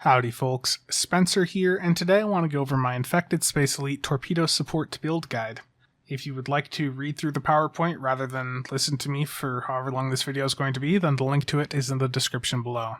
Howdy folks, Spencer here, and today I want to go over my Infected Space Elite Torpedo Support to Build Guide. If you would like to read through the PowerPoint rather than listen to me for however long this video is going to be, then the link to it is in the description below.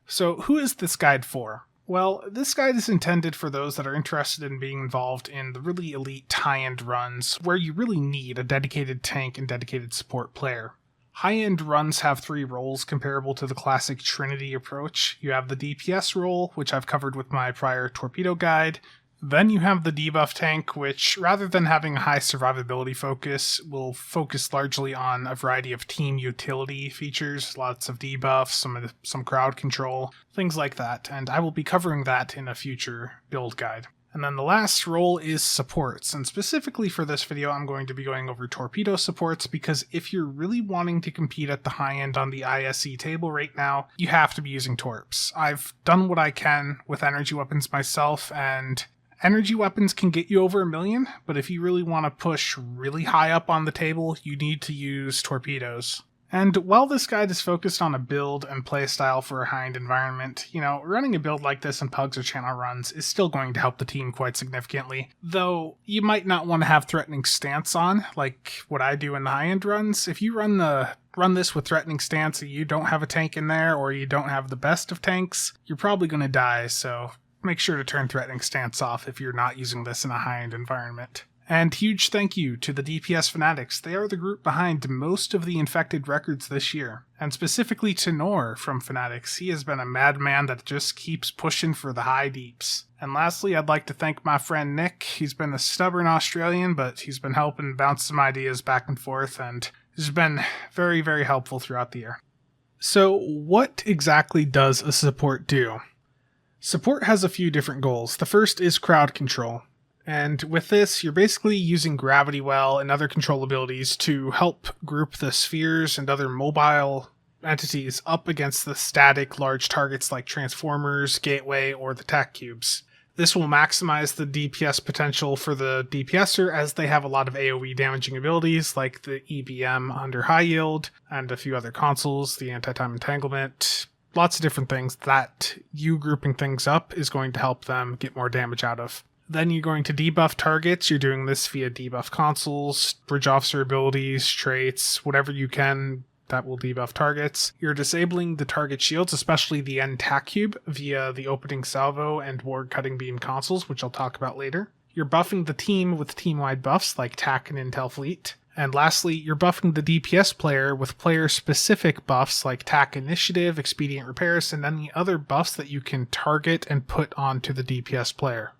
So who is this guide for? Well, this guide is intended for those that are interested in being involved in the really elite high-end runs where you really need a dedicated tank and dedicated support player. High-end runs have three roles comparable to the classic Trinity approach. You have the DPS role, which I've covered with my prior Torpedo guide. Then you have the debuff tank, which, rather than having a high survivability focus, will focus largely on a variety of team utility features, lots of debuffs, some crowd control, things like that, and I will be covering that in a future build guide. And then the last role is supports, and specifically for this video I'm going to be going over torpedo supports because if you're really wanting to compete at the high end on the ISE table right now, you have to be using torps. I've done what I can with energy weapons myself, and energy weapons can get you over 1 million, but if you really want to push really high up on the table, you need to use torpedoes. And while this guide is focused on a build and playstyle for a high-end environment, running a build like this in pugs or channel runs is still going to help the team quite significantly, though you might not want to have threatening stance on, like what I do in the high-end runs. If you run this with threatening stance and you don't have a tank in there, or you don't have the best of tanks, you're probably going to die, so make sure to turn threatening stance off if you're not using this in a high-end environment. And huge thank you to the DPS Fanatics. They are the group behind most of the infected records this year. And specifically to Nor from Fanatics. He has been a madman that just keeps pushing for the high deeps. And lastly, I'd like to thank my friend Nick. He's been a stubborn Australian, but he's been helping bounce some ideas back and forth, and he's been very, very helpful throughout the year. So what exactly does a support do? Support has a few different goals. The first is crowd control. And with this, you're basically using gravity well and other control abilities to help group the spheres and other mobile entities up against the static large targets like transformers, gateway, or the tac cubes. This will maximize the DPS potential for the DPSer as they have a lot of AoE damaging abilities like the EBM under high yield and a few other consoles, the anti-time entanglement, lots of different things that you grouping things up is going to help them get more damage out of. Then you're going to debuff targets. You're doing this via debuff consoles, bridge officer abilities, traits, whatever you can that will debuff targets. You're disabling the target shields, especially the end tac cube, via the opening salvo and ward cutting beam consoles, which I'll talk about later. You're buffing the team with team-wide buffs like TAC and Intel Fleet. And lastly, you're buffing the DPS player with player-specific buffs like TAC Initiative, Expedient Repairs, and any other buffs that you can target and put onto the DPS player.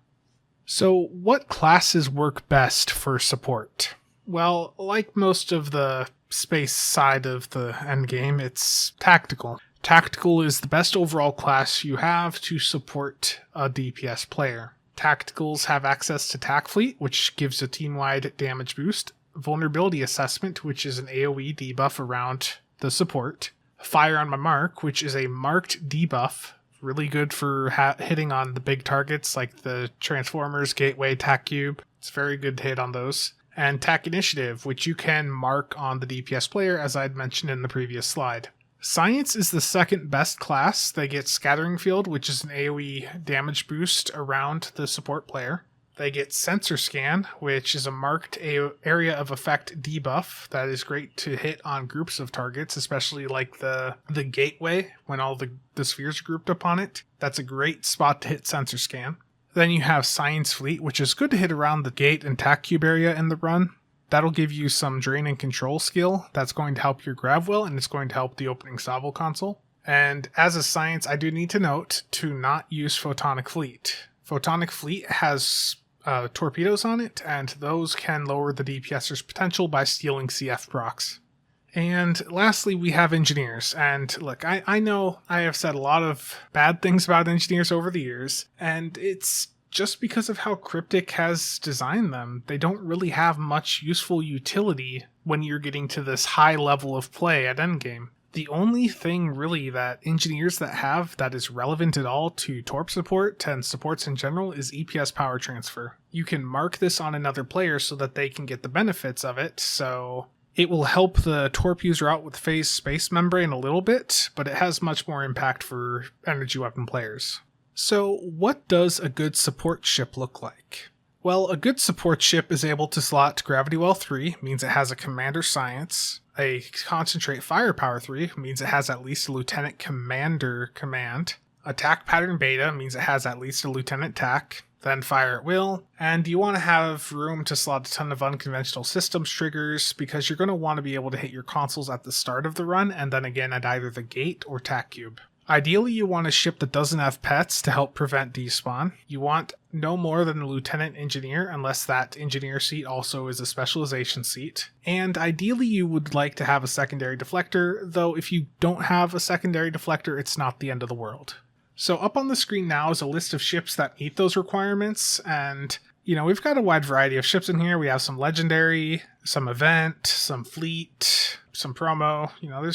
So what classes work best for support? Well, like most of the space side of the endgame, it's tactical. Tactical is the best overall class you have to support a DPS player. Tacticals have access to TAC Fleet, which gives a team-wide damage boost. Vulnerability Assessment, which is an AoE debuff around the support. Fire on my mark, which is a marked debuff. Really good for hitting on the big targets like the Transformers, Gateway, TAC Cube. It's very good to hit on those. And TAC Initiative, which you can mark on the DPS player as I'd mentioned in the previous slide. Science is the second best class. They get Scattering Field, which is an AoE damage boost around the support player. They get Sensor Scan, which is a marked area of effect debuff that is great to hit on groups of targets, especially like the gateway when all the spheres are grouped up on it. That's a great spot to hit Sensor Scan. Then you have Science Fleet, which is good to hit around the gate and tac cube area in the run. That'll give you some drain and control skill. That's going to help your grav well, and it's going to help the opening salvo console. And as a science, I do need to note to not use Photonic Fleet. Photonic Fleet has torpedoes on it, and those can lower the DPSer's potential by stealing CF procs. And lastly, we have engineers. And look, I know I have said a lot of bad things about engineers over the years, and it's just because of how Cryptic has designed them. They don't really have much useful utility when you're getting to this high level of play at endgame. The only thing really that engineers that have that is relevant at all to Torp support and supports in general is EPS power transfer. You can mark this on another player so that they can get the benefits of it, so it will help the Torp user out with phase space membrane a little bit, but it has much more impact for energy weapon players. So what does a good support ship look like? Well, a good support ship is able to slot Gravity Well 3, means it has a Commander Science. A Concentrate Firepower 3 means it has at least a Lieutenant Commander command. Attack Pattern Beta means it has at least a Lieutenant TAC. Then Fire at Will, and you want to have room to slot a ton of unconventional systems triggers because you're going to want to be able to hit your consoles at the start of the run and then again at either the gate or TAC cube. Ideally, you want a ship that doesn't have pets to help prevent despawn. You want no more than a Lieutenant Engineer unless that Engineer seat also is a Specialization seat. And ideally, you would like to have a secondary deflector, though if you don't have a secondary deflector, it's not the end of the world. So up on the screen now is a list of ships that meet those requirements, and we've got a wide variety of ships in here. We have some legendary, some event, some fleet, some promo.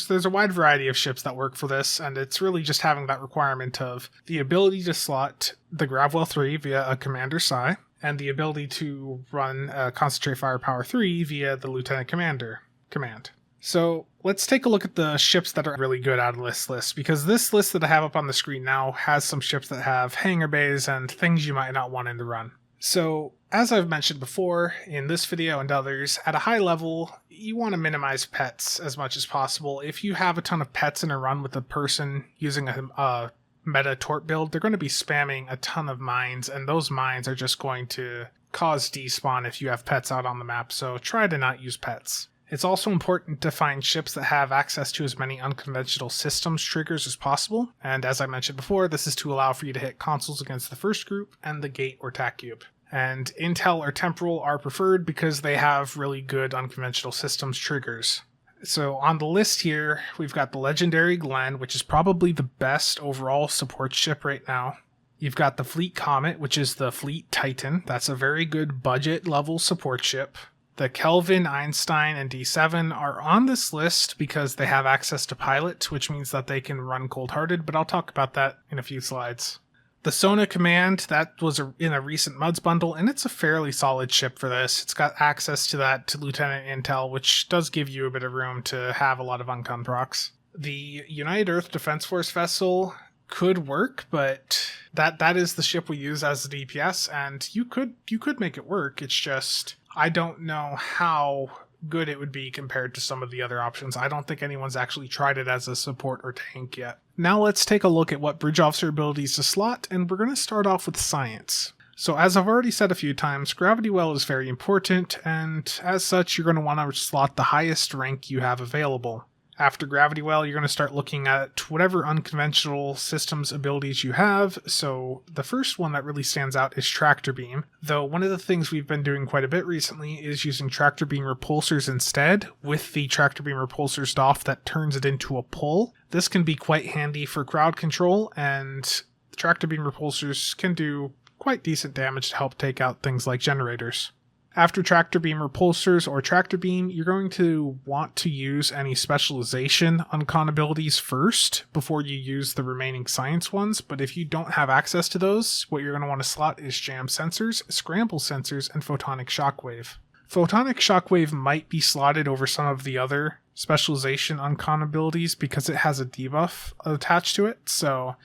There's a wide variety of ships that work for this, and it's really just having that requirement of the ability to slot the Gravwell 3 via a Commander Psi, and the ability to run a Concentrate Firepower 3 via the Lieutenant Commander command. So let's take a look at the ships that are really good out of this list, because this list that I have up on the screen now has some ships that have hangar bays and things you might not want in the run. So as I've mentioned before in this video and others, at a high level, you want to minimize pets as much as possible. If you have a ton of pets in a run with a person using a meta torp build, they're going to be spamming a ton of mines, and those mines are just going to cause despawn if you have pets out on the map, so try to not use pets. It's also important to find ships that have access to as many unconventional systems triggers as possible, and as I mentioned before, this is to allow for you to hit consoles against the first group and the gate or TAC cube. And Intel or Temporal are preferred because they have really good unconventional systems triggers. So on the list here, we've got the Legendary Glenn, which is probably the best overall support ship right now. You've got the Fleet Comet, which is the Fleet Titan. That's a very good budget level support ship. The Kelvin, Einstein, and D7 are on this list because they have access to pilot, which means that they can run cold-hearted, but I'll talk about that in a few slides. The Sona Command, that was in a recent Muds bundle, and it's a fairly solid ship for this. It's got access to that Lieutenant Intel, which does give you a bit of room to have a lot of uncon procs. The United Earth Defense Force vessel could work, but that is the ship we use as the DPS, and you could make it work. It's just I don't know how good it would be compared to some of the other options. I don't think anyone's actually tried it as a support or tank yet. Now let's take a look at what bridge officer abilities to slot, and we're going to start off with science. So as I've already said a few times, Gravity Well is very important, and as such you're going to want to slot the highest rank you have available. After Gravity Well, you're going to start looking at whatever unconventional systems abilities you have. So the first one that really stands out is Tractor Beam, though one of the things we've been doing quite a bit recently is using Tractor Beam repulsors instead, with the Tractor Beam repulsor DOF that turns it into a pull. This can be quite handy for crowd control, and Tractor Beam repulsors can do quite decent damage to help take out things like generators. After Tractor Beam repulsors or Tractor Beam, you're going to want to use any specialization uncon abilities first before you use the remaining science ones, but if you don't have access to those, what you're going to want to slot is Jam Sensors, Scramble Sensors, and Photonic Shockwave. Photonic Shockwave might be slotted over some of the other specialization uncon abilities because it has a debuff attached to it, so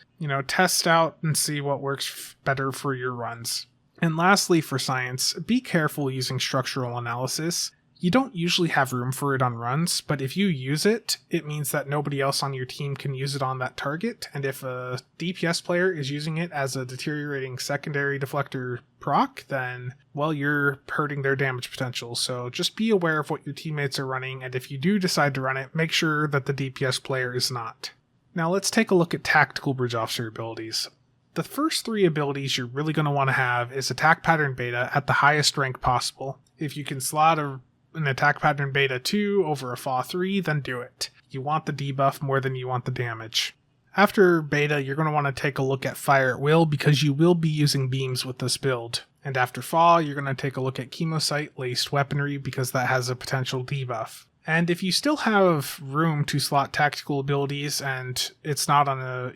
test out and see what works better for your runs. And lastly, for science, be careful using structural analysis. You don't usually have room for it on runs, but if you use it, it means that nobody else on your team can use it on that target, and if a DPS player is using it as a deteriorating secondary deflector proc, then, well, you're hurting their damage potential. So just be aware of what your teammates are running, and if you do decide to run it, make sure that the DPS player is not. Now let's take a look at tactical bridge officer abilities. The first three abilities you're really going to want to have is Attack Pattern Beta at the highest rank possible. If you can slot an Attack Pattern Beta 2 over a FA 3, then do it. You want the debuff more than you want the damage. After Beta, you're going to want to take a look at Fire at Will because you will be using beams with this build. And after FA, you're going to take a look at Chemosite Laced Weaponry because that has a potential debuff. And if you still have room to slot tactical abilities and it's not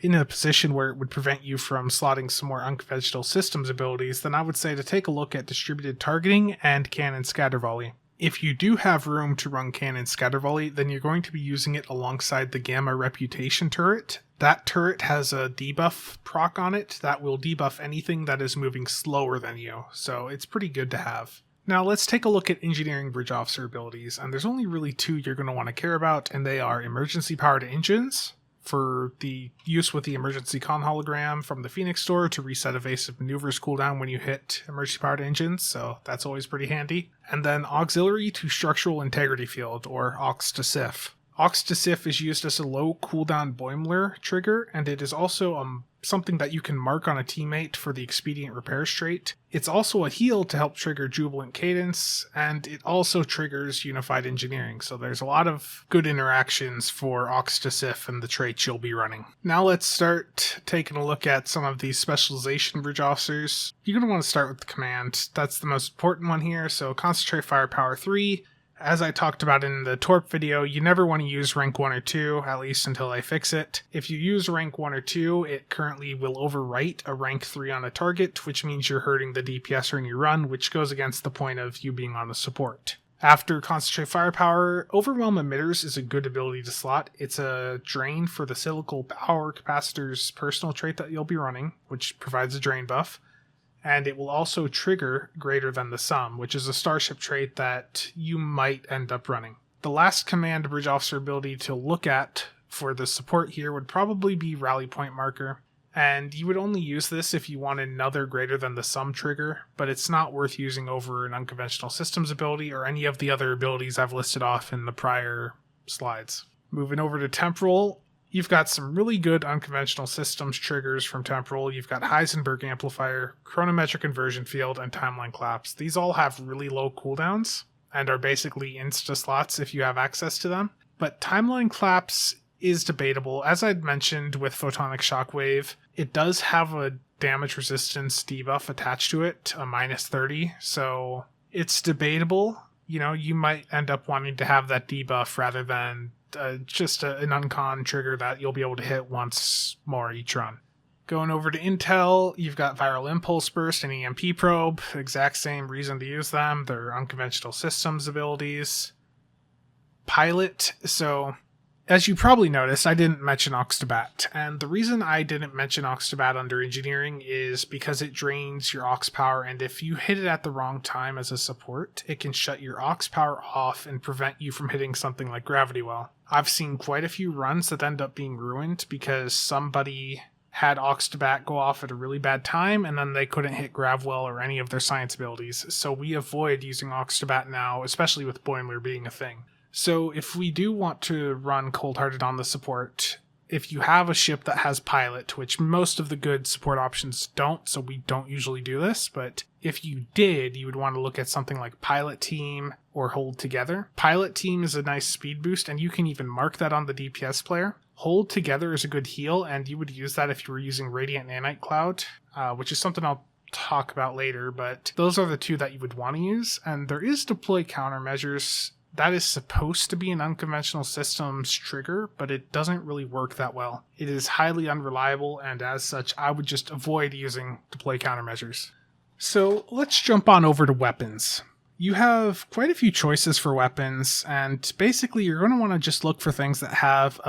in a position where it would prevent you from slotting some more unconventional systems abilities, then I would say to take a look at Distributed Targeting and Cannon Scatter Volley. If you do have room to run Cannon Scatter Volley, then you're going to be using it alongside the Gamma Reputation turret. That turret has a debuff proc on it that will debuff anything that is moving slower than you, so it's pretty good to have. Now let's take a look at Engineering Bridge Officer abilities, and there's only really two you're going to want to care about, and they are Emergency Powered Engines, for the use with the Emergency Con hologram from the Phoenix store to reset evasive maneuvers cooldown when you hit emergency powered engines, so that's always pretty handy. And then Auxiliary to Structural Integrity Field, or Aux to SIF. Aux to SIF is used as a low cooldown Boimler trigger, and it is also something that you can mark on a teammate for the Expedient Repairs trait. It's also a heal to help trigger Jubilant Cadence, and it also triggers Unified Engineering, so there's a lot of good interactions for Aux to SIF and the traits you'll be running. Now let's start taking a look at some of these Specialization Bridge Officers. You're going to want to start with the command. That's the most important one here, so Concentrate Firepower 3. As I talked about in the Torp video, you never want to use rank 1 or 2, at least until I fix it. If you use rank 1 or 2, it currently will overwrite a rank 3 on a target, which means you're hurting the DPS during your run, which goes against the point of you being on the support. After Concentrate Firepower, Overwhelm Emitters is a good ability to slot. It's a drain for the Cyclical Power Capacitor's personal trait that you'll be running, which provides a drain buff. And it will also trigger Greater Than the Sum, which is a Starship trait that you might end up running. The last command Bridge Officer ability to look at for the support here would probably be Rally Point Marker, and you would only use this if you want another Greater Than the Sum trigger, but it's not worth using over an Unconventional Systems ability or any of the other abilities I've listed off in the prior slides. Moving over to Temporal, you've got some really good Unconventional Systems triggers from Temporal. You've got Heisenberg Amplifier, Chronometric Inversion Field, and Timeline Collapse. These all have really low cooldowns and are basically insta-slots if you have access to them. But Timeline Collapse is debatable. As I'd mentioned with Photonic Shockwave, it does have a damage resistance debuff attached to it, a -30, so it's debatable. You might end up wanting to have that debuff rather than just an uncon trigger that you'll be able to hit once more each run. Going over to Intel, you've got Viral Impulse Burst and EMP Probe. Exact same reason to use them. They're Unconventional Systems abilities. Pilot. So, as you probably noticed, I didn't mention Oxtabat. And the reason I didn't mention Oxtabat under Engineering is because it drains your Ox power, and if you hit it at the wrong time as a support, it can shut your Ox power off and prevent you from hitting something like Gravity Well. I've seen quite a few runs that end up being ruined because somebody had Oxtabat go off at a really bad time and then they couldn't hit Gravwell or any of their science abilities, so we avoid using Oxtabat now, especially with Boimler being a thing. So if we do want to run Cold-Hearted on the support, if you have a ship that has Pilot, which most of the good support options don't, so we don't usually do this, but if you did, you would want to look at something like Pilot Team or Hold Together. Pilot Team is a nice speed boost, and you can even mark that on the DPS player. Hold Together is a good heal, and you would use that if you were using Radiant Nanite Cloud, which is something I'll talk about later, but those are the two that you would want to use. And there is Deploy Countermeasures. That is supposed to be an Unconventional Systems trigger, but it doesn't really work that well. It is highly unreliable, and as such, I would just avoid using Deploy Countermeasures. So let's jump on over to weapons. You have quite a few choices for weapons, and basically you're going to want to just look for things that have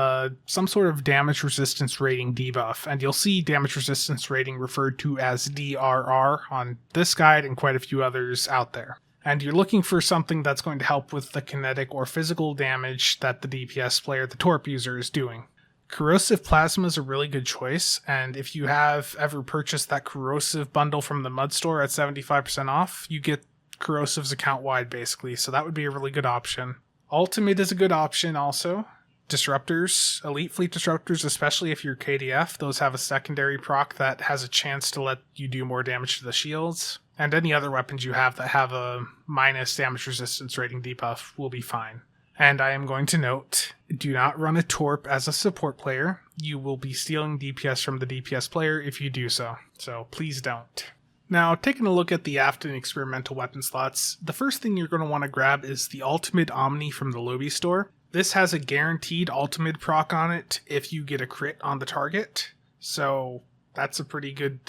some sort of damage resistance rating debuff, and you'll see damage resistance rating referred to as DRR on this guide and quite a few others out there. And you're looking for something that's going to help with the kinetic or physical damage that the DPS player, the Torp user, is doing. Corrosive Plasma is a really good choice, and if you have ever purchased that Corrosive bundle from the Mud Store at 75% off, you get Corrosives account-wide basically, so that would be a really good option. Ultimate is a good option also. Disruptors, Elite Fleet Disruptors, especially if you're KDF, those have a secondary proc that has a chance to let you do more damage to the shields. And any other weapons you have that have a minus damage resistance rating debuff will be fine. And I am going to note, do not run a Torp as a support player. You will be stealing DPS from the DPS player if you do so. So please don't. Now, taking a look at the Afton experimental weapon slots, the first thing you're going to want to grab is the Ultimate Omni from the Lobby store. This has a guaranteed ultimate proc on it if you get a crit on the target. So That's a pretty good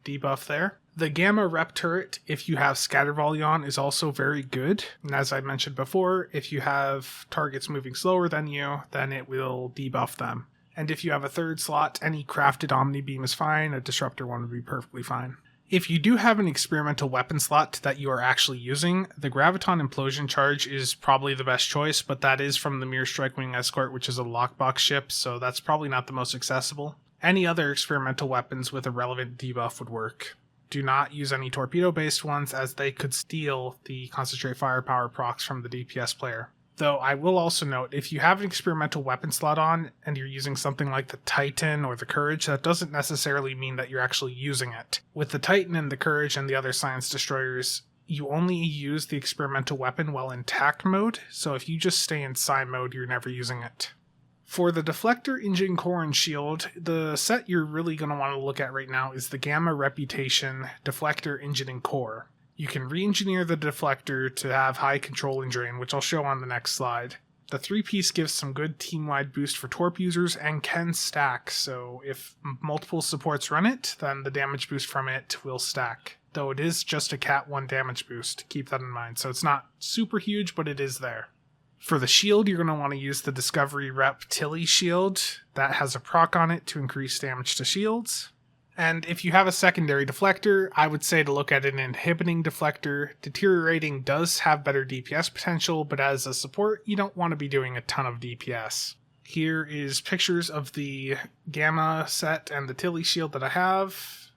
debuff there. The Gamma Rep turret, if you have Scatter Volley on, is also very good. And as I mentioned before, if you have targets moving slower than you, then it will debuff them. And if you have a third slot, any crafted Omni Beam is fine, a Disruptor one would be perfectly fine. If you do have an experimental weapon slot that you are actually using, the Graviton Implosion Charge is probably the best choice, but that is from the Mirror Strike Wing Escort, which is a lockbox ship, so that's probably not the most accessible. Any other experimental weapons with a relevant debuff would work. Do not use any torpedo-based ones, as they could steal the Concentrate Firepower procs from the DPS player. Though I will also note, if you have an experimental weapon slot on and you're using something like the Titan or the Courage, that doesn't necessarily mean that you're actually using it. With the Titan and the Courage and the other Science Destroyers, you only use the experimental weapon while in TAC mode, so if you just stay in Psi mode, you're never using it. For the Deflector, Engine Core, and Shield, the set you're really going to want to look at right now is the Gamma Reputation Deflector, Engine, and Core. You can re-engineer the Deflector to have high control and drain, which I'll show on the next slide. The 3-piece gives some good team-wide boost for Torp users and can stack, so if multiple supports run it, then the damage boost from it will stack. Though it is just a Cat 1 damage boost, keep that in mind, so it's not super huge, but it is there. For the shield, you're going to want to use the Discovery Rep Tilly shield. That has a proc on it to increase damage to shields. And if you have a secondary deflector, I would say to look at an inhibiting deflector. Deteriorating does have better DPS potential, but as a support, you don't want to be doing a ton of DPS. Here is pictures of the Gamma set and the Tilly shield that I have,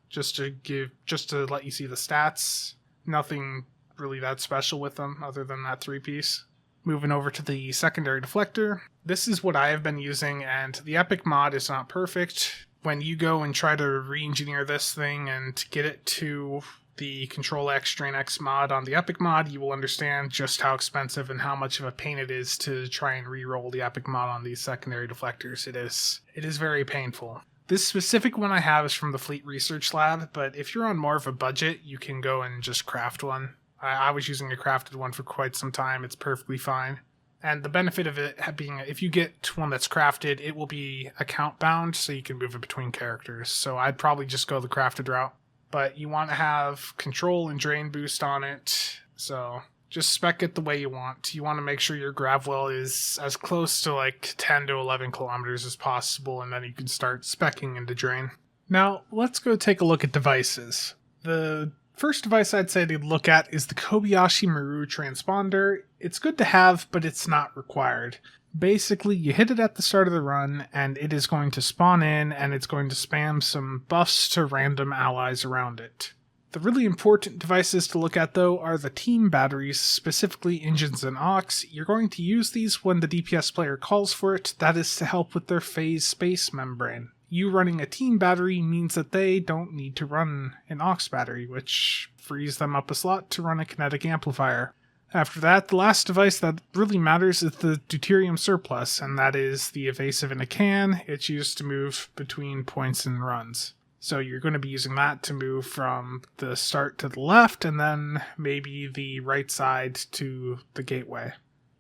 just to let you see the stats. Nothing really that special with them other than that 3-piece. Moving over to the secondary deflector. This is what I have been using, and the Epic mod is not perfect. When you go and try to re-engineer this thing and get it to the Control X, Drain X mod on the Epic mod, you will understand just how expensive and how much of a pain it is to try and re-roll the Epic mod on these secondary deflectors. It is very painful. This specific one I have is from the Fleet Research Lab, but if you're on more of a budget, you can go and just craft one. I was using a crafted one for quite some time. It's perfectly fine. And the benefit of it being, if you get one that's crafted, it will be account bound, so you can move it between characters. So I'd probably just go the crafted route. But you want to have control and drain boost on it, so just spec it the way you want. You want to make sure your Gravwell is as close to like 10 to 11 kilometers as possible, and then you can start speccing into drain. Now, let's go take a look at devices. The first device I'd say to look at is the Kobayashi Maru transponder. It's good to have, but it's not required. Basically, you hit it at the start of the run, and it is going to spawn in, and it's going to spam some buffs to random allies around it. The really important devices to look at, though, are the team batteries, specifically engines and aux. You're going to use these when the DPS player calls for it. That is to help with their phase space membrane. You running a team battery means that they don't need to run an aux battery, which frees them up a slot to run a kinetic amplifier. After that, the last device that really matters is the deuterium surplus, and that is the evasive in a can. It's used to move between points and runs. So you're going to be using that to move from the start to the left, and then maybe the right side to the gateway.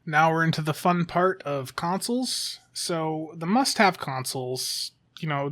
Now we're into the fun part of consoles. So the must-have consoles,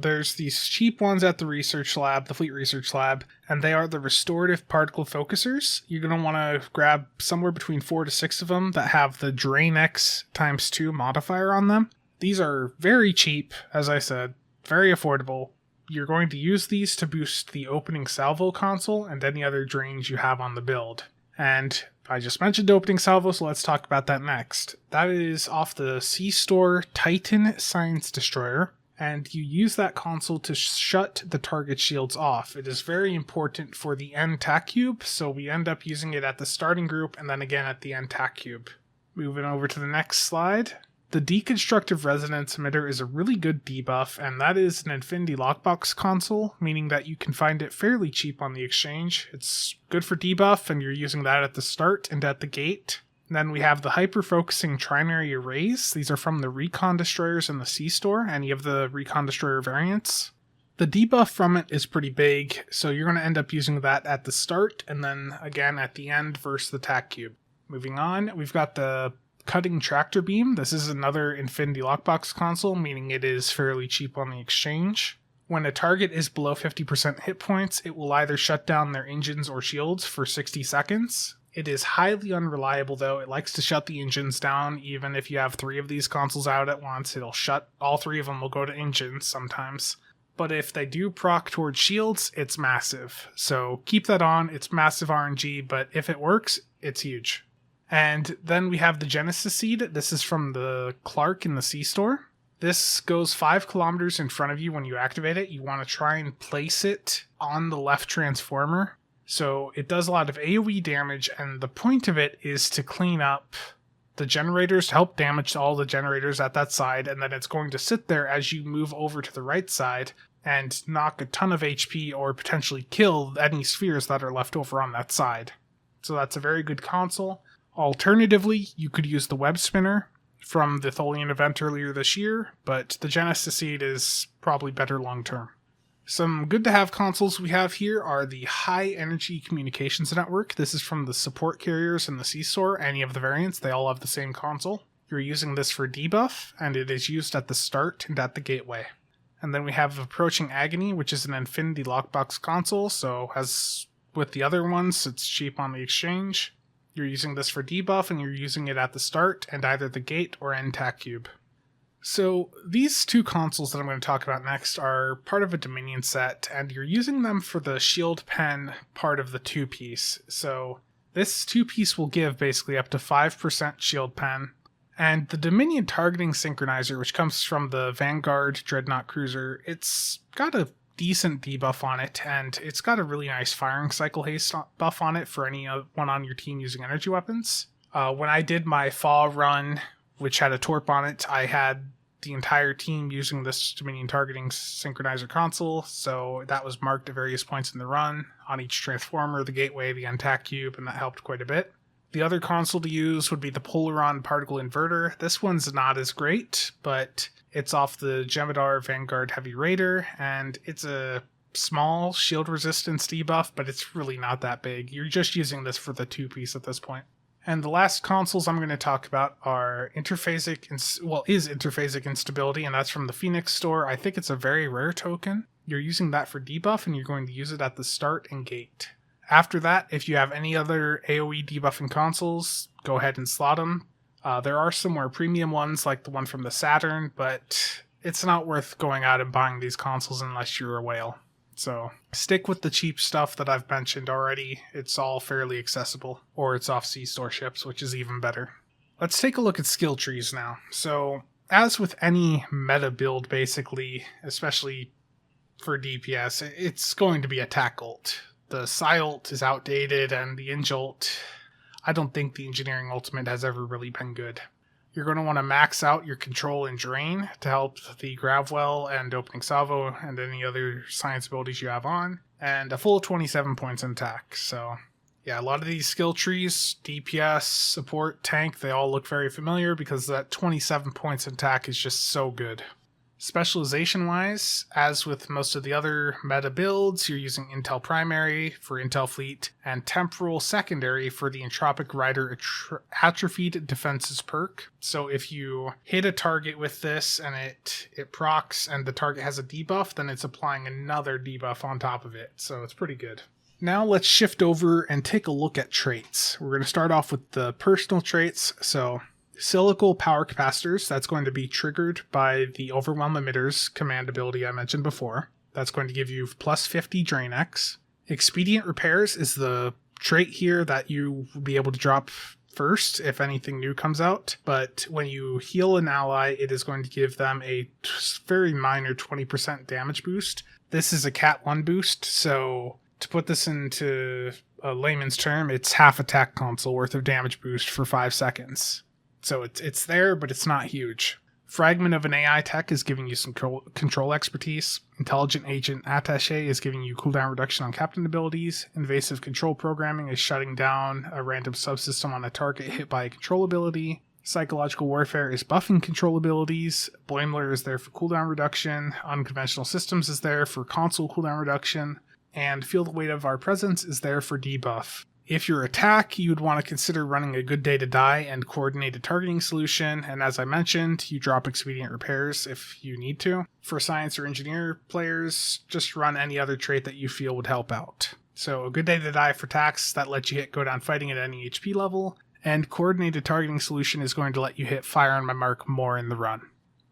there's these cheap ones at the research lab, the Fleet Research Lab, and they are the restorative particle focusers. You're going to want to grab somewhere between 4 to 6 of them that have the Drain X ×2 modifier on them. These are very cheap, as I said, very affordable. You're going to use these to boost the opening salvo console and any other drains you have on the build. And I just mentioned opening salvo, so let's talk about that next. That is off the C-Store Titan Science Destroyer. And you use that console to shut the target shields off. It is very important for the end TAC cube, so we end up using it at the starting group and then again at the end TAC cube. Moving over to the next slide. The Deconstructive Resonance Emitter is a really good debuff, and that is an Infinity Lockbox console, meaning that you can find it fairly cheap on the exchange. It's good for debuff, and you're using that at the start and at the gate. Then we have the hyper-focusing trinary arrays. These are from the Recon Destroyers in the C-Store, any of the Recon Destroyer variants. The debuff from it is pretty big, so you're going to end up using that at the start, and then again at the end versus the TAC cube. Moving on, we've got the Cutting Tractor Beam. This is another Infinity Lockbox console, meaning it is fairly cheap on the exchange. When a target is below 50% hit points, it will either shut down their engines or shields for 60 seconds. It is highly unreliable though. It likes to shut the engines down. Even if you have 3 of these consoles out at once, it'll shut, all 3 of them will go to engines sometimes. But if they do proc towards shields, it's massive. So keep that on. It's massive RNG, but if it works, it's huge. And then we have the Genesis Seed. This is from the Clark in the C-Store. This goes 5 kilometers in front of you when you activate it. You want to try and place it on the left transformer. So it does a lot of AoE damage, and the point of it is to clean up the generators, to help damage all the generators at that side, and then it's going to sit there as you move over to the right side and knock a ton of HP or potentially kill any spheres that are left over on that side. So that's a very good console. Alternatively, you could use the Web Spinner from the Tholian event earlier this year, but the Genesis Seed is probably better long term. Some good to have consoles we have here are the High Energy Communications Network. This is from the support carriers in the C-Store. Any of the variants, they all have the same console. You're using this for debuff, and it is used at the start and at the gateway. And then we have Approaching Agony, which is an Infinity Lockbox console, so as with the other ones, it's cheap on the exchange. You're using this for debuff, and you're using it at the start and either the gate or end tac cube. So these 2 consoles that I'm going to talk about next are part of a Dominion set, and you're using them for the shield pen part of the 2-piece. So this 2-piece will give basically up to 5% shield pen. And the Dominion targeting synchronizer, which comes from the Vanguard Dreadnought Cruiser, it's got a decent debuff on it, and it's got a really nice firing cycle haste buff on it for anyone on your team using energy weapons. When I did my fall run, which had a Torp on it, I had the entire team using this Dominion targeting synchronizer console, so that was marked at various points in the run on each transformer, the gateway, the end tac cube, and that helped quite a bit. The other console to use would be the Polaron particle inverter. This one's not as great, but it's off the Jemadar Vanguard Heavy Raider, and it's a small shield resistance debuff, but it's really not that big. You're just using this for the 2-piece at this point. And the last consoles I'm going to talk about are interphasic instability, and that's from the Phoenix store. I think it's a very rare token. You're using that for debuff, and you're going to use it at the start and gate. After that, if you have any other AoE debuffing consoles, go ahead and slot them. There are some more premium ones, like the one from the Saturn, but it's not worth going out and buying these consoles unless you're a whale. So stick with the cheap stuff that I've mentioned already. It's all fairly accessible, or it's off C-Store ships, which is even better. Let's take a look at skill trees now. So as with any meta build, basically, especially for DPS, it's going to be attack ult. The Psi ult is outdated, and the Inj ult, I don't think the Engineering Ultimate has ever really been good. You're going to want to max out your control and drain to help the Gravwell and Opening Salvo and any other science abilities you have on, and a full 27 points in attack. So yeah, a lot of these skill trees, DPS, support, tank, they all look very familiar because that 27 points in attack is just so good. Specialization-wise, as with most of the other meta builds, you're using Intel Primary for Intel Fleet and Temporal Secondary for the Entropic Rider Atrophied Defenses perk. So if you hit a target with this and it procs and the target has a debuff, then it's applying another debuff on top of it. So it's pretty good. Now let's shift over and take a look at traits. We're going to start off with the personal traits. So Silical Power Capacitors, that's going to be triggered by the Overwhelm Emitters command ability I mentioned before. That's going to give you plus 50 Drain X. Expedient Repairs is the trait here that you will be able to drop first if anything new comes out. But when you heal an ally, it is going to give them a very minor 20% damage boost. This is a Cat 1 boost, so to put this into a layman's term, it's half attack console worth of damage boost for 5 seconds. So it's there, but it's not huge. Fragment of an AI tech is giving you some control expertise. Intelligent Agent Attaché is giving you cooldown reduction on captain abilities. Invasive Control Programming is shutting down a random subsystem on a target hit by a control ability. Psychological Warfare is buffing control abilities. Blamelure is there for cooldown reduction. Unconventional Systems is there for console cooldown reduction. And Feel the Weight of Our Presence is there for debuff. If you're attack, you would want to consider running a good day to die and coordinated targeting solution, and as I mentioned, you drop expedient repairs if you need to. For science or engineer players, just run any other trait that you feel would help out. So a good day to die for attacks, that lets you hit go down fighting at any HP level, and coordinated targeting solution is going to let you hit fire on my mark more in the run.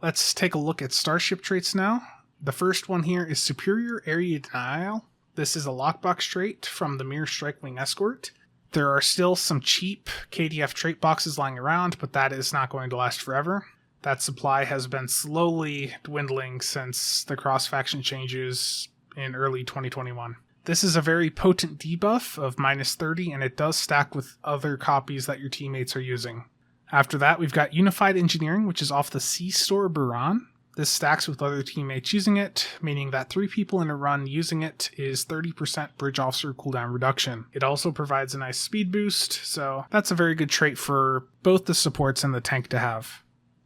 Let's take a look at Starship Traits now. The first one here is Superior Area Denial. This is a lockbox trait from the Mirror Strikewing Escort. There are still some cheap KDF trait boxes lying around, but that is not going to last forever. That supply has been slowly dwindling since the cross-faction changes in early 2021. This is a very potent debuff of -30, and it does stack with other copies that your teammates are using. After that, we've got Unified Engineering, which is off the C-Store Buran. This stacks with other teammates using it, meaning that 3 people in a run using it is 30% Bridge Officer cooldown reduction. It also provides a nice speed boost, so that's a very good trait for both the supports and the tank to have.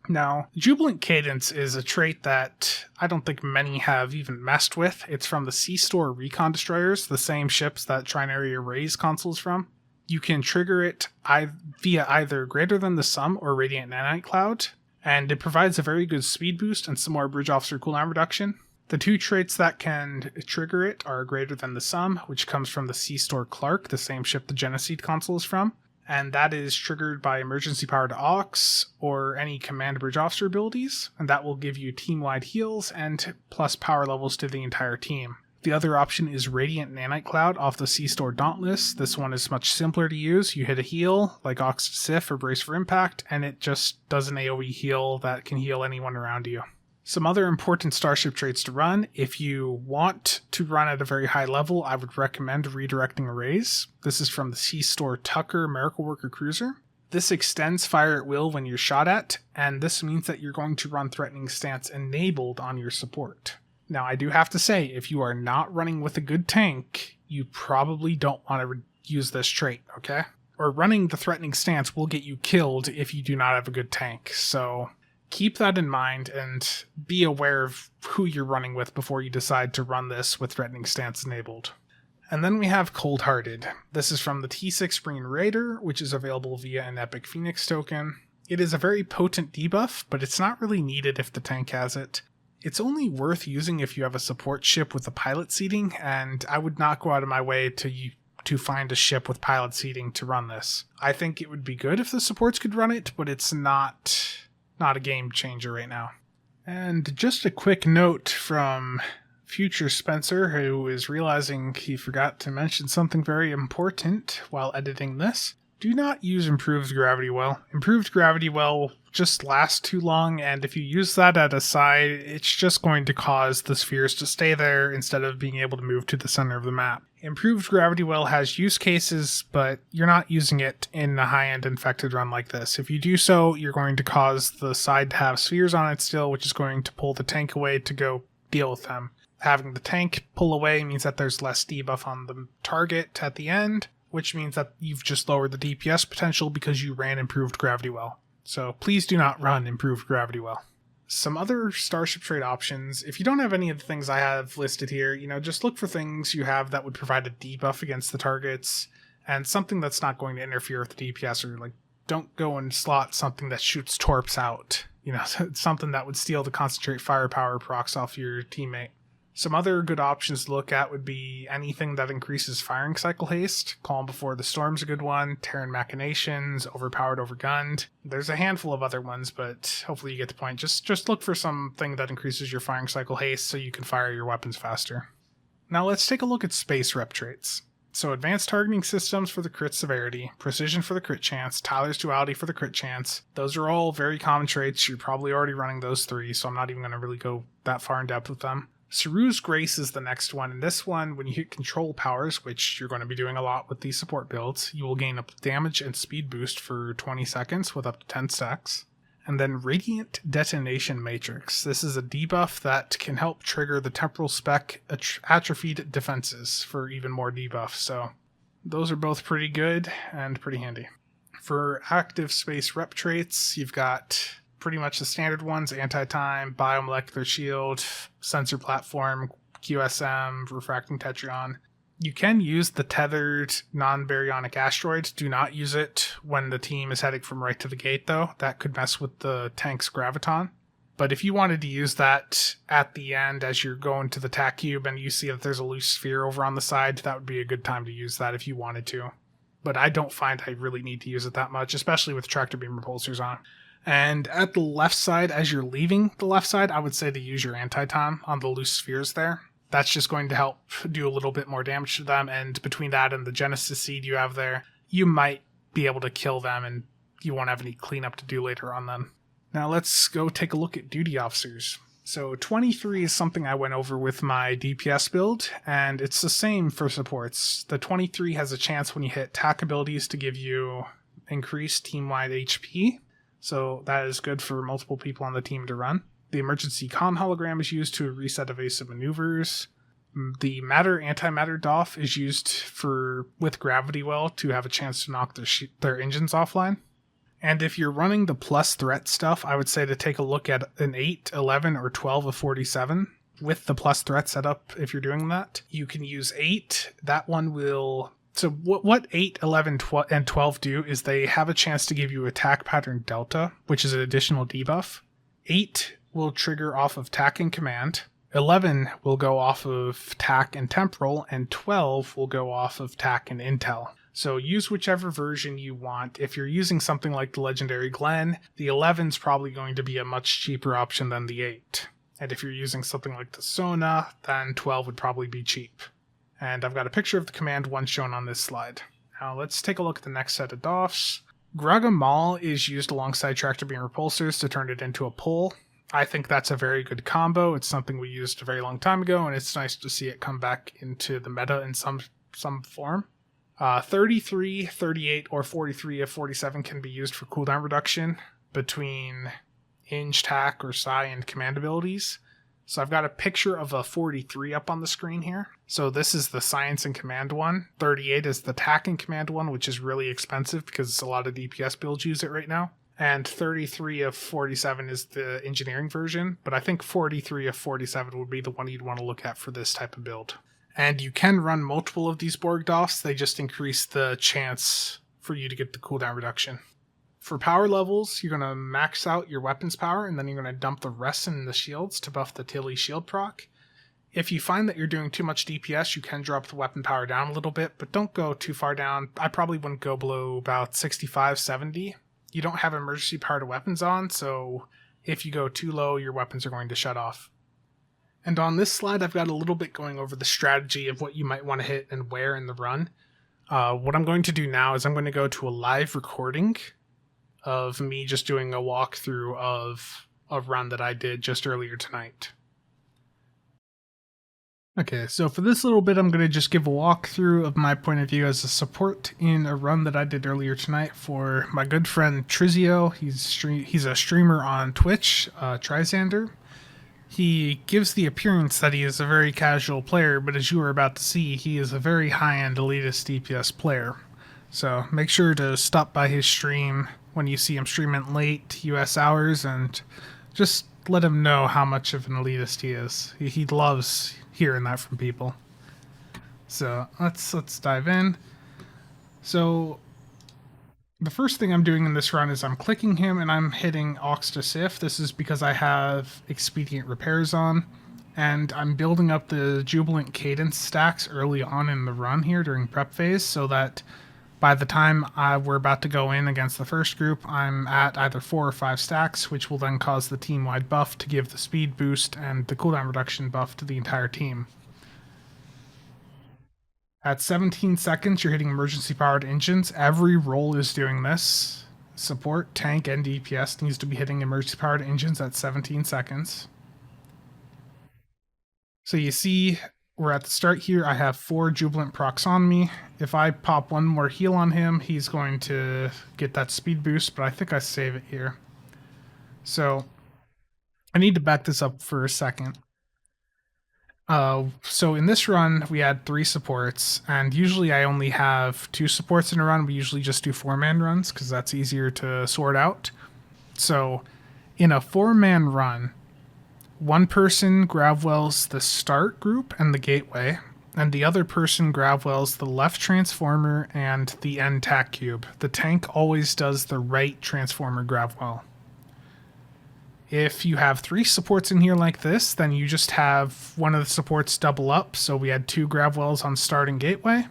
Now, Jubilant Cadence is a trait that I don't think many have even messed with. It's from the C-Store Recon Destroyers, the same ships that Trinary Arrays console is from. You can trigger it via either Greater Than the Sum or Radiant Nanite Cloud, and it provides a very good speed boost and some more Bridge Officer cooldown reduction. The 2 traits that can trigger it are Greater Than the Sum, which comes from the C-Store Clark, the same ship the Geneseed console is from, and that is triggered by Emergency Power to Aux or any Command Bridge Officer abilities, and that will give you team-wide heals and plus power levels to the entire team. The other option is Radiant Nanite Cloud off the C-Store Dauntless. This one is much simpler to use. You hit a heal, like Aux to Sif or Brace for Impact, and it just does an AoE heal that can heal anyone around you. Some other important Starship traits to run. If you want to run at a very high level, I would recommend Redirecting Arrays. This is from the C-Store Tucker Miracle Worker Cruiser. This extends fire at will when you're shot at, and this means that you're going to run Threatening Stance enabled on your support. Now, I do have to say, if you are not running with a good tank, you probably don't want to use this trait, okay? Or running the Threatening Stance will get you killed if you do not have a good tank, so keep that in mind and be aware of who you're running with before you decide to run this with Threatening Stance enabled. And then we have Cold Hearted. This is from the T6 Marine Raider, which is available via an Epic Phoenix token. It is a very potent debuff, but it's not really needed if the tank has it. It's only worth using if you have a support ship with a pilot seating, and I would not go out of my way to find a ship with pilot seating to run this. I think it would be good if the supports could run it, but it's not a game changer right now. And just a quick note from Future Spencer, who is realizing he forgot to mention something very important while editing this. Do not use Improved Gravity Well. Improved Gravity Well just lasts too long, and if you use that at a side, it's just going to cause the spheres to stay there instead of being able to move to the center of the map. Improved Gravity Well has use cases, but you're not using it in a high-end infected run like this. If you do so, you're going to cause the side to have spheres on it still, which is going to pull the tank away to go deal with them. Having the tank pull away means that there's less debuff on the target at the end, which means that you've just lowered the DPS potential because you ran Improved Gravity Well. So please do not run Improved Gravity Well. Some other Starship Trait options. If you don't have any of the things I have listed here, just look for things you have that would provide a debuff against the targets and something that's not going to interfere with the DPS, or don't go and slot something that shoots torps out. Something that would steal the concentrate firepower procs off your teammate. Some other good options to look at would be anything that increases firing cycle haste. Calm Before the Storm's a good one. Terran Machinations, Overpowered, Overgunned. There's a handful of other ones, but hopefully you get the point. Just look for something that increases your firing cycle haste so you can fire your weapons faster. Now let's take a look at space rep traits. So Advanced Targeting Systems for the crit severity, Precision for the crit chance, Tyler's Duality for the crit chance. Those are all very common traits. You're probably already running those 3, so I'm not even going to really go that far in depth with them. Saru's Grace is the next one, and this one, when you hit control powers, which you're going to be doing a lot with these support builds, you will gain a damage and speed boost for 20 seconds with up to 10 stacks. And then Radiant Detonation Matrix. This is a debuff that can help trigger the Temporal Spec Atrophied defenses for even more debuff, so those are both pretty good and pretty handy. For active space rep traits, you've got pretty much the standard ones: Anti-Time, Biomolecular Shield, Sensor Platform, QSM, Refracting Tetrion. You can use the tethered non-baryonic asteroids. Do not use it when the team is heading from right to the gate, though. That could mess with the tank's graviton. But if you wanted to use that at the end as you're going to the tack cube and you see that there's a loose sphere over on the side, that would be a good time to use that if you wanted to. But I don't find I really need to use it that much, especially with tractor beam repulsors on. And at the left side, as you're leaving the left side, I would say to use your anti-ton on the loose spheres there. That's just going to help do a little bit more damage to them, and between that and the Genesis seed you have there, you might be able to kill them and you won't have any cleanup to do later on then. Now let's go take a look at duty officers. So 23 is something I went over with my DPS build, and it's the same for supports. The 23 has a chance when you hit attack abilities to give you increased team-wide HP, so that is good for multiple people on the team to run. The emergency con hologram is used to reset evasive maneuvers. The matter antimatter DOF is used with gravity well to have a chance to knock their engines offline. And if you're running the plus threat stuff, I would say to take a look at an 8, 11, or 12 of 47 with the plus threat setup. If you're doing that, you can use 8. That one will... So what 8, 11, and 12 do is they have a chance to give you attack pattern delta, which is an additional debuff. 8 will trigger off of tack and command. 11 will go off of tack and temporal, and 12 will go off of tack and intel. So use whichever version you want. If you're using something like the Legendary Glen, the 11's probably going to be a much cheaper option than the 8. And if you're using something like the Sona, then 12 would probably be cheap. And I've got a picture of the command one shown on this slide. Now let's take a look at the next set of DOFs. Gragamal is used alongside tractor beam repulsors to turn it into a pull. I think that's a very good combo. It's something we used a very long time ago, and it's nice to see it come back into the meta in some form. 33, 38, or 43 of 47 can be used for cooldown reduction between Inge, Tack, or Psi and command abilities. So I've got a picture of a 43 up on the screen here. So this is the Science and Command one. 38 is the Tack and Command one, which is really expensive because a lot of DPS builds use it right now. And 33 of 47 is the engineering version, but I think 43 of 47 would be the one you'd want to look at for this type of build. And you can run multiple of these Borg DOFs, they just increase the chance for you to get the cooldown reduction. For power levels, you're going to max out your weapons power, and then you're going to dump the rest in the shields to buff the Tilly shield proc. If you find that you're doing too much DPS, you can drop the weapon power down a little bit, but don't go too far down. I probably wouldn't go below about 65, 70. You don't have emergency power to weapons on, so if you go too low, your weapons are going to shut off. And on this slide, I've got a little bit going over the strategy of what you might want to hit and where in the run. What I'm going to do now is I'm going to go to a live recording of me just doing a walkthrough of a run that I did just earlier tonight. Okay, so for this little bit, I'm going to just give a walkthrough of my point of view as a support in a run that I did earlier tonight for my good friend Trizeo. He's a streamer on Twitch, Trizeo. He gives the appearance that he is a very casual player, but as you are about to see, he is a very high-end elitist DPS player. So make sure to stop by his stream when you see him streaming late US hours and just let him know how much of an elitist he is. He loves hearing that from people. So let's dive in. So the first thing I'm doing in this run is I'm clicking him and I'm hitting Aux to Sif. This is because I have Expedient Repairs on, and I'm building up the Jubilant Cadence stacks early on in the run here during prep phase, so that by the time we're about to go in against the first group, I'm at either 4 or 5 stacks, which will then cause the team-wide buff to give the speed boost and the cooldown reduction buff to the entire team. At 17 seconds, you're hitting emergency-powered engines. Every role is doing this. Support, tank, and DPS needs to be hitting emergency-powered engines at 17 seconds. So you see, we're at the start here. I have 4 Jubilant procs on me. If I pop one more heal on him, he's going to get that speed boost, but I think I save it here. So I need to back this up for a second. So in this run, we had 3 supports, and usually I only have 2 supports in a run. We usually just do 4-man runs because that's easier to sort out. So in a 4-man run, one person gravwells the start group and the gateway. and the other person gravwells the left transformer and the end tack cube. The tank always does the right transformer gravwell. If you have 3 supports in here like this, then you just have one of the supports double up. So we had 2 gravwells on start and gateway,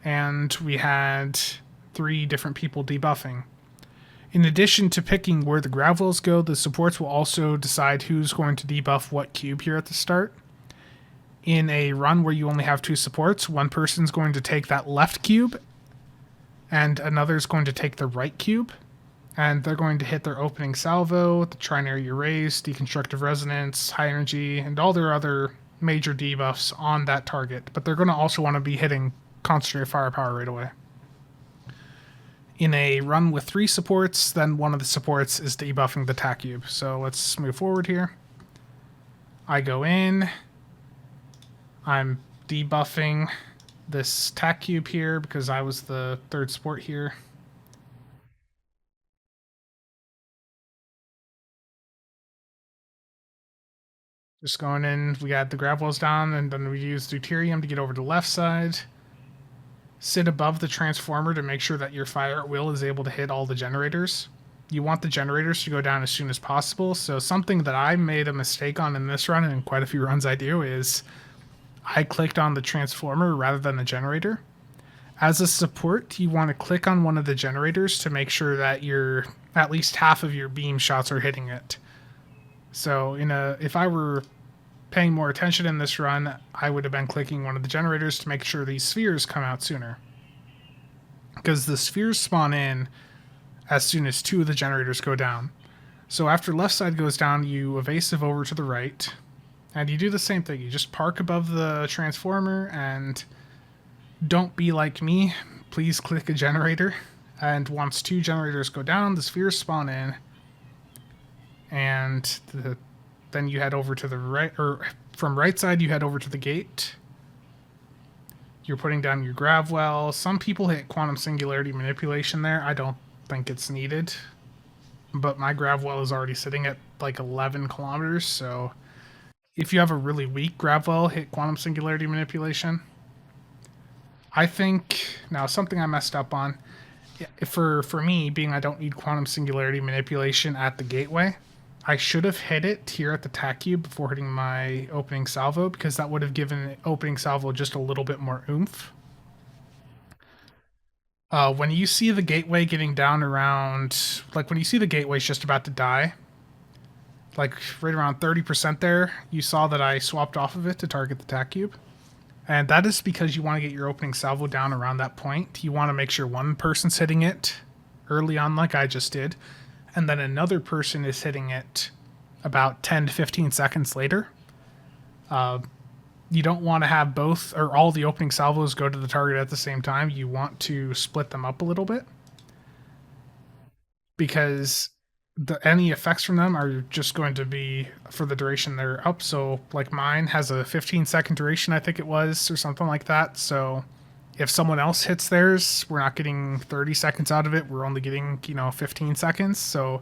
and we had 3 different people debuffing. In addition to picking where the gravwells go, the supports will also decide who's going to debuff what cube here at the start. In a run where you only have 2 supports, one person's going to take that left cube, and another's going to take the right cube. And they're going to hit their opening salvo, the trinary erase, deconstructive resonance, high energy, and all their other major debuffs on that target. But they're going to also want to be hitting concentrated firepower right away. In a run with 3 supports, then one of the supports is debuffing the tack cube. So let's move forward here. I go in. I'm debuffing this tack cube here because I was the 3rd support here. Just going in, we got the gravwells down, and then we use deuterium to get over to the left side. Sit above the transformer to make sure that your fire at will is able to hit all the generators. You want the generators to go down as soon as possible, so something that I made a mistake on in this run, and quite a few runs I do, is I clicked on the transformer rather than the generator. As a support, you want to click on one of the generators to make sure that at least half of your beam shots are hitting it. So if I were paying more attention in this run, I would have been clicking one of the generators to make sure these spheres come out sooner. Because the spheres spawn in as soon as 2 of the generators go down. So after left side goes down, you evasive over to the right, and you do the same thing. You just park above the transformer, and don't be like me. Please click a generator, and once 2 generators go down, the spheres spawn in, and then you head over to the right, or from right side you head over to the gate. You're putting down your gravwell. Some people hit quantum singularity manipulation there. I don't think it's needed, but my gravwell is already sitting at like 11 kilometers, so if you have a really weak gravwell, hit quantum singularity manipulation. I think, now something I messed up on, for me, being I don't need quantum singularity manipulation at the gateway, I should have hit it here at the tack cube before hitting my opening salvo, because that would have given opening salvo just a little bit more oomph. When you see the gateway getting down around, like when you see the gateway's just about to die, like right around 30% there, you saw that I swapped off of it to target the tack cube. And that is because you want to get your opening salvo down around that point. You want to make sure one person's hitting it early on like I just did, and then another person is hitting it about 10 to 15 seconds later. You don't want to have both or all the opening salvos go to the target at the same time. You want to split them up a little bit, because any effects from them are just going to be for the duration they're up. So like mine has a 15-second duration, I think it was, or something like that. So if someone else hits theirs, we're not getting 30 seconds out of it. We're only getting, 15 seconds. So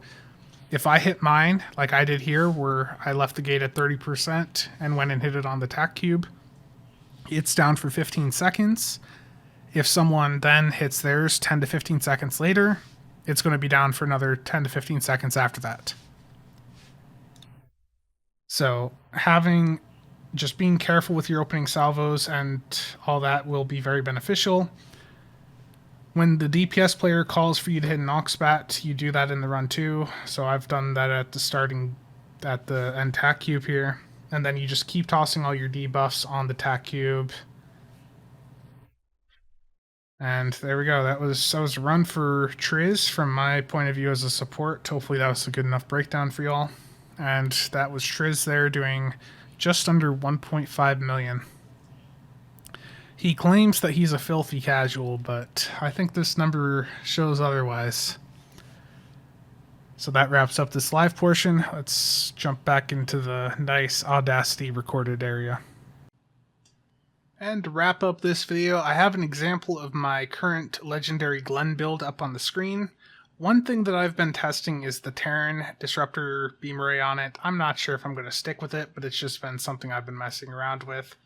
if I hit mine, like I did here, where I left the gate at 30% and went and hit it on the tack cube, it's down for 15 seconds. If someone then hits theirs 10 to 15 seconds later, it's going to be down for another 10 to 15 seconds after that. So just being careful with your opening salvos and all that will be very beneficial. When the DPS player calls for you to hit an Oxbat, you do that in the run too. So I've done that at the end tack cube here. And then you just keep tossing all your debuffs on the tack cube. And there we go. That was a run for Triz from my point of view as a support. Hopefully that was a good enough breakdown for y'all. And that was Triz there doing just under 1.5 million. He claims that he's a filthy casual, but I think this number shows otherwise. So that wraps up this live portion. Let's jump back into the nice Audacity recorded area. And to wrap up this video, I have an example of my current Legendary Glen build up on the screen. One thing that I've been testing is the Terran Disruptor Beam Array on it. I'm not sure if I'm going to stick with it, but it's just been something I've been messing around with.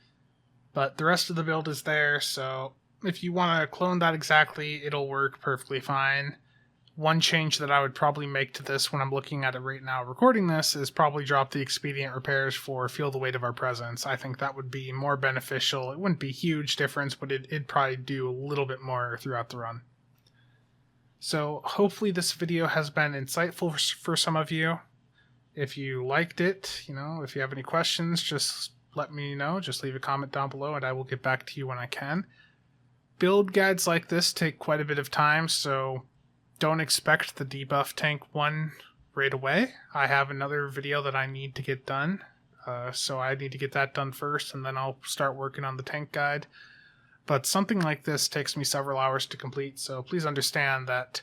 but the rest of the build is there, so if you want to clone that exactly, it'll work perfectly fine. One change that I would probably make to this when I'm looking at it right now recording this is probably drop the expedient repairs for Feel the Weight of Our Presence. I think that would be more beneficial. It wouldn't be a huge difference, but it'd probably do a little bit more throughout the run. So hopefully this video has been insightful for some of you. If you liked it, if you have any questions, just let me know. Just leave a comment down below and I will get back to you when I can. Build guides like this take quite a bit of time, so don't expect the debuff tank one right away. I have another video that I need to get done, so I need to get that done first, and then I'll start working on the tank guide. But something like this takes me several hours to complete, so please understand that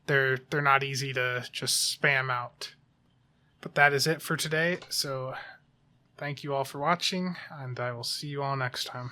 they're not easy to just spam out. But that is it for today, so thank you all for watching, and I will see you all next time.